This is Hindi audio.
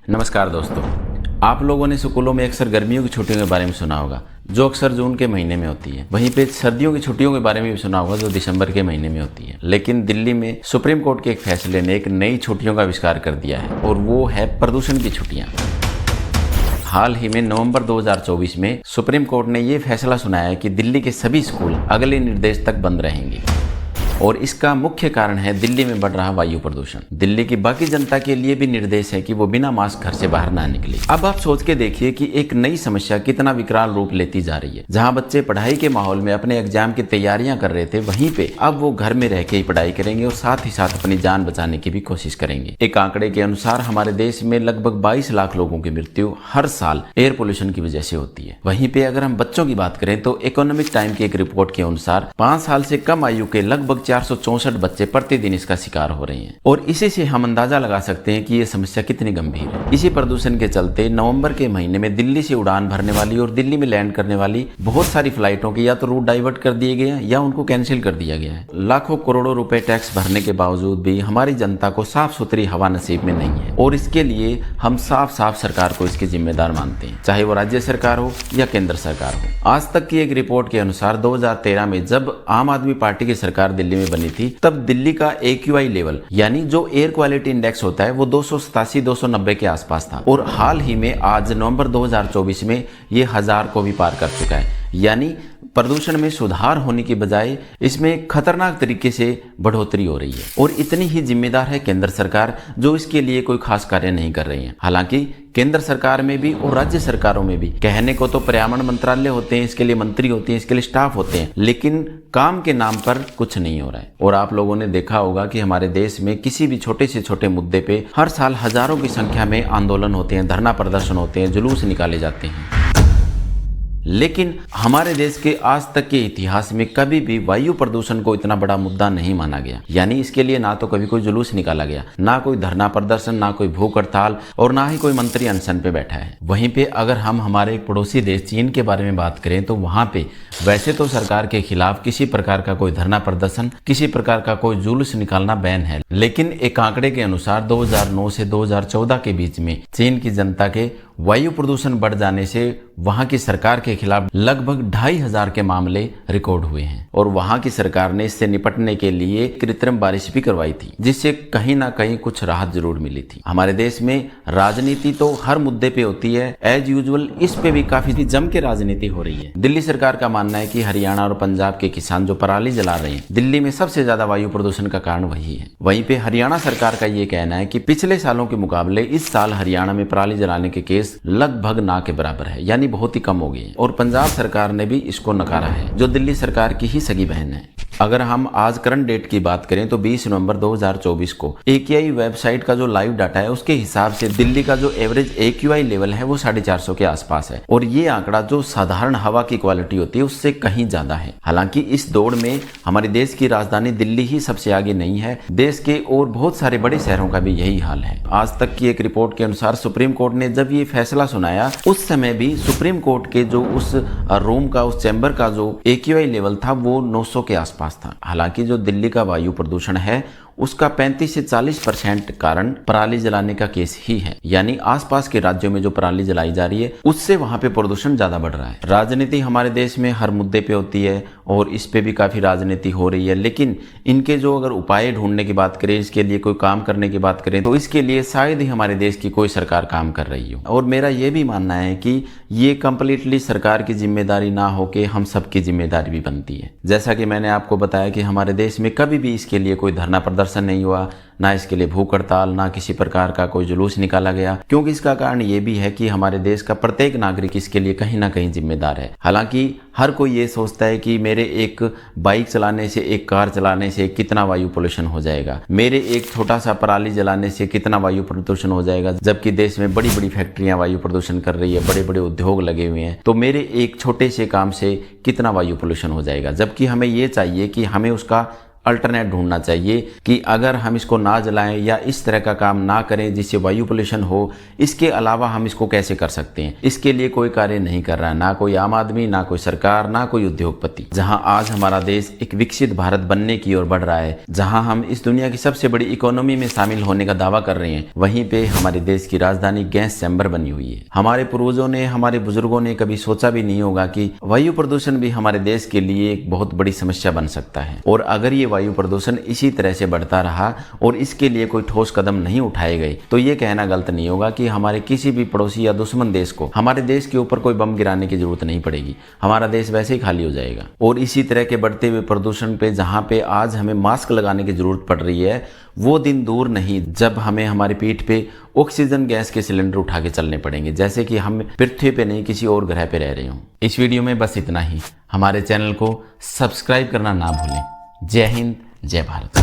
नमस्कार दोस्तों, आप लोगों ने स्कूलों में अक्सर गर्मियों की छुट्टियों के बारे में सुना होगा जो अक्सर जून के महीने में होती है। वहीं पे सर्दियों की छुट्टियों के बारे में भी सुना होगा जो दिसंबर के महीने में होती है। लेकिन दिल्ली में सुप्रीम कोर्ट के एक फैसले ने एक नई छुट्टियों का आविष्कार कर दिया है और वो है प्रदूषण की छुट्टियां। हाल ही में नवंबर 2024 में सुप्रीम कोर्ट ने ये फैसला सुनाया है कि दिल्ली के सभी स्कूल अगले निर्देश तक बंद रहेंगे और इसका मुख्य कारण है दिल्ली में बढ़ रहा वायु प्रदूषण। दिल्ली की बाकी जनता के लिए भी निर्देश है कि वो बिना मास्क घर से बाहर ना निकले। अब आप सोच के देखिए कि एक नई समस्या कितना विकराल रूप लेती जा रही है। जहां बच्चे पढ़ाई के माहौल में अपने एग्जाम की तैयारियां कर रहे थे, वहीं पे अब वो घर में रह के ही पढ़ाई करेंगे और साथ ही साथ अपनी जान बचाने की भी कोशिश करेंगे। एक आंकड़े के अनुसार हमारे देश में लगभग 22 लाख लोगों की मृत्यु हर साल एयर पोल्यूशन की वजह से होती है। वहीं पे अगर हम बच्चों की बात करें तो इकोनॉमिक टाइम की एक रिपोर्ट के अनुसार 5 साल से कम आयु के लगभग 464 बच्चे प्रतिदिन इसका शिकार हो रहे हैं और इसी से हम अंदाजा लगा सकते हैं कि ये समस्या कितनी गंभीर है। इसी प्रदूषण के चलते नवंबर के महीने में दिल्ली से उड़ान भरने वाली और दिल्ली में लैंड करने वाली बहुत सारी फ्लाइटों के या तो रूट डाइवर्ट कर दिए गए हैं या उनको कैंसिल कर दिया गया है। लाखों करोड़ों रुपए टैक्स भरने के बावजूद भी हमारी जनता को साफ सुथरी हवा नसीब में नहीं है और इसके लिए हम साफ साफ सरकार को इसके जिम्मेदार मानते हैं, चाहे वो राज्य सरकार हो या केंद्र सरकार हो। आज तक की एक रिपोर्ट के अनुसार 2013 में जब आम आदमी पार्टी की सरकार दिल्ली में बनी थी तब दिल्ली का AQI लेवल यानी जो एयर क्वालिटी इंडेक्स होता है वो 287-290 के आसपास था और हाल ही में आज नवंबर 2024 में ये 1000 को भी पार कर चुका है। यानी प्रदूषण में सुधार होने की बजाय इसमें खतरनाक तरीके से बढ़ोतरी हो रही है और इतनी ही जिम्मेदार है केंद्र सरकार जो इसके लिए कोई खास कार्य नहीं कर रही है। हालांकि केंद्र सरकार में भी और राज्य सरकारों में भी कहने को तो पर्यावरण मंत्रालय होते हैं, इसके लिए मंत्री होते हैं, इसके लिए स्टाफ होते हैं, लेकिन काम के नाम पर कुछ नहीं हो रहा है। और आप लोगों ने देखा होगा कि हमारे देश में किसी भी छोटे से छोटे मुद्दे पे हर साल हजारों की संख्या में आंदोलन होते हैं, धरना प्रदर्शन होते हैं, जुलूस निकाले जाते हैं। लेकिन हमारे देश के आज तक के इतिहास में कभी भी वायु प्रदूषण को इतना बड़ा मुद्दा नहीं माना गया। यानी इसके लिए ना तो कभी कोई जुलूस निकाला गया, ना कोई धरना प्रदर्शन, ना कोई भूख हड़ताल और ना ही कोई मंत्री अनशन पे बैठा है। वहीं पे अगर हम हमारे एक पड़ोसी देश चीन के बारे में बात करें तो वहां पे वैसे तो सरकार के खिलाफ किसी प्रकार का कोई धरना प्रदर्शन, किसी प्रकार का कोई जुलूस निकालना बैन है। लेकिन एक आंकड़े के अनुसार 2009 से 2014 के बीच में चीन की जनता के वायु प्रदूषण बढ़ जाने से वहां की सरकार के खिलाफ लगभग 2500 के मामले रिकॉर्ड हुए हैं और वहां की सरकार ने इससे निपटने के लिए कृत्रिम बारिश भी करवाई थी, जिससे कहीं ना कहीं कुछ राहत जरूर मिली थी। हमारे देश में राजनीति तो हर मुद्दे पे होती है, एज यूजुअल इस पे भी काफी जम के राजनीति हो रही है। दिल्ली सरकार का मानना है कि हरियाणा और पंजाब के किसान जो पराली जला रहे हैं, दिल्ली में सबसे ज्यादा वायु प्रदूषण का कारण वही है। वहीं पे हरियाणा सरकार का ये कहना है कि पिछले सालों के मुकाबले इस साल हरियाणा में पराली जलाने के केस लगभग ना के बराबर है, यानी बहुत ही कम हो गई है। और पंजाब सरकार ने भी इसको नकारा है, जो दिल्ली सरकार की ही सगी बहन है। अगर हम आज करंट डेट की बात करें तो 20 नवंबर 2024 को AQI वेबसाइट का जो लाइव डाटा है उसके हिसाब से दिल्ली का जो एवरेज AQI लेवल है वो 450 के आसपास है और ये आंकड़ा जो साधारण हवा की क्वालिटी होती है उससे कहीं ज्यादा है। हालांकि इस दौड़ में हमारे देश की राजधानी दिल्ली ही सबसे आगे नहीं है, देश के और बहुत सारे बड़े शहरों का भी यही हाल है। आज तक की एक रिपोर्ट के अनुसार सुप्रीम कोर्ट ने जब ये फैसला सुनाया उस समय भी सुप्रीम कोर्ट के जो उस रूम का, उस चैम्बर का जो AQI लेवल था वो 900 के आसपास था। हालांकि जो दिल्ली का वायु प्रदूषण है उसका 35 से 40% कारण पराली जलाने का केस ही है। यानी आसपास के राज्यों में जो पराली जलाई जा रही है उससे वहां पे प्रदूषण ज्यादा बढ़ रहा है। राजनीति हमारे देश में हर मुद्दे पे होती है और इस पे भी काफी राजनीति हो रही है, लेकिन इनके जो अगर उपाय ढूंढने की बात करें, इसके लिए कोई काम करने की बात करें तो इसके लिए शायद ही हमारे देश की कोई सरकार काम कर रही हो। और मेरा ये भी मानना है कि ये कंप्लीटली सरकार की जिम्मेदारी ना होके हम सबकी जिम्मेदारी भी बनती है। जैसा कि मैंने आपको बताया कि हमारे देश में कभी भी इसके लिए कोई धरना प्रदर्शन नहीं हुआ, ना इसके लिए भूख हड़ताल, ना किसी प्रकार का कोई जुलूस निकाला गया, क्योंकि इसका कारण ये भी है कि हमारे देश का प्रत्येक नागरिक इसके लिए कहीं ना कहीं जिम्मेदार है। हालांकि हर कोई ये सोचता है कि मेरे एक बाइक चलाने से, एक कार चलाने से कितना वायु पोल्यूशन हो जाएगा, मेरे एक छोटा सा पराली जलाने से कितना वायु प्रदूषण हो जाएगा, जबकि देश में बड़ी बड़ी फैक्ट्रियां वायु प्रदूषण कर रही है, बड़े बड़े उद्योग लगे हुए हैं, तो मेरे एक छोटे से काम से कितना वायु पोल्यूशन हो जाएगा। जबकि हमें ये चाहिए कि हमें उसका अल्टरनेट ढूंढना चाहिए कि अगर हम इसको ना जलाएं या इस तरह का काम ना करें जिससे वायु पोल्यूशन हो, इसके अलावा हम इसको कैसे कर सकते हैं। इसके लिए कोई कार्य नहीं कर रहा है, ना कोई आम आदमी, ना कोई सरकार, ना कोई उद्योगपति। जहां आज हमारा देश एक विकसित भारत बनने की ओर बढ़ रहा है, जहां हम इस दुनिया की सबसे बड़ी इकोनॉमी में शामिल होने का दावा कर रहे हैं, वहीं पे हमारे देश की राजधानी गैस चैम्बर बनी हुई है। हमारे पूर्वजों ने, हमारे बुजुर्गों ने कभी सोचा भी नहीं होगा कि वायु प्रदूषण भी हमारे देश के लिए एक बहुत बड़ी समस्या बन सकता है। और अगर ये वायु प्रदूषण इसी तरह से बढ़ता रहा और इसके लिए कोई ठोस कदम नहीं उठाए गए तो ये कहना गलत नहीं होगा कि हमारे किसी भी पड़ोसी या दुश्मन देश को हमारे देश के ऊपर कोई बम गिराने की जरूरत नहीं पड़ेगी। हमारा देश वैसे ही खाली हो जाएगा। और इसी तरह के बढ़ते हुए प्रदूषण पे जहाँ पे आज हमें मास्क लगाने की जरूरत पड़ रही है, वो दिन दूर नहीं जब हमें हमारी पीठ पे ऑक्सीजन गैस के सिलेंडर उठा के चलने पड़ेंगे, जैसे कि हम पृथ्वी पे नहीं किसी और ग्रह पे रह रहे हों। इस वीडियो में बस इतना ही। हमारे चैनल को सब्सक्राइब करना ना भूलें। जय हिंद, जय भारत।